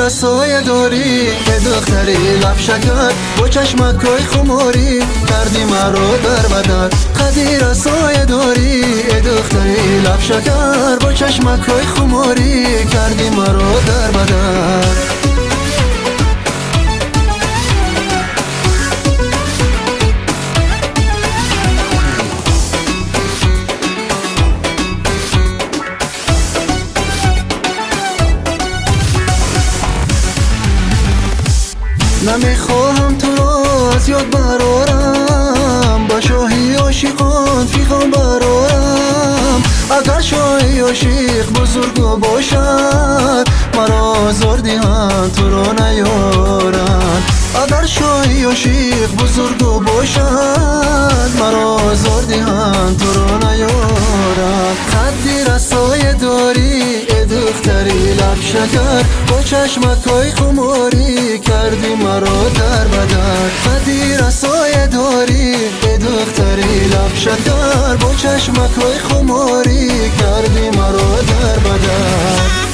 رسای داری که دختری لب شکر با چشمکای خماری کردی مرا در بدر. خدی رسای داری دختری لب شکر با چشمکای خماری کردی مرا در بدر. نمیخواهم تو را از یاد برارم، با شاهی عاشقان فیخم برارم. اگر شاهی عاشق بزرگ باشد مرا زار دهند تو را نیارند. اگر شاهی عاشق بزرگ باشد مرا زار دهند تو را نیارند. خدی رسای داری دختری لب شکر با چشمکای خماری کردی مرا در بدر. خدی رسای داری دختری لب شکر با چشمکای خماری کردی مرا در بدر.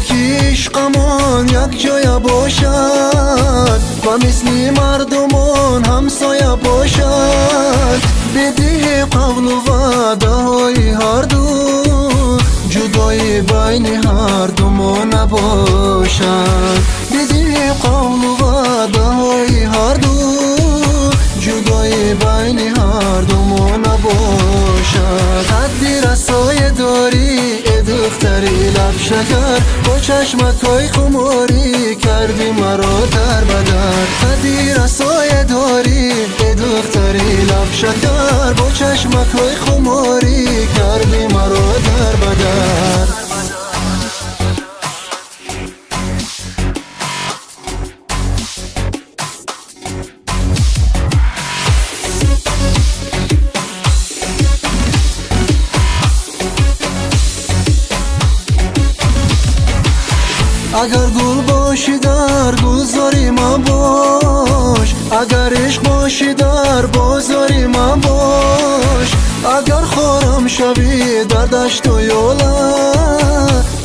که عشقمان یک جای باشد و مثل مردمان همسایه باشد. بدی قول و وعده های هر دو جدای بین هر دو ما نباشد. بدی قول و وعده های هر دو جدای بین هر دو ما نباشد. حدی رسای داری دختری لب شکر با چشمکای خماری کردی مرا در بدر. حدی رسای داری دختری لب شکر با چشمکای خماری کردی مرا در بدر. اگر گل باشی در گلزاری من باش، اگر عشق باشی در بازاری من باش. اگر خورم شوی در دشت و یوله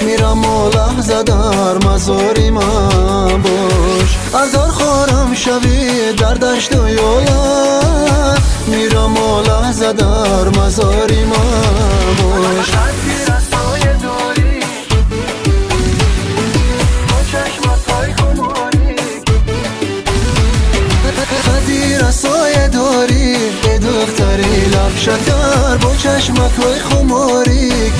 میرم و لحظه در مزاری من باش. اگر خورم شوی در دشت و یوله میرم و لحظه در مزاری من باش. خدی رسای داری دختری لب شکر با چشمکای خماری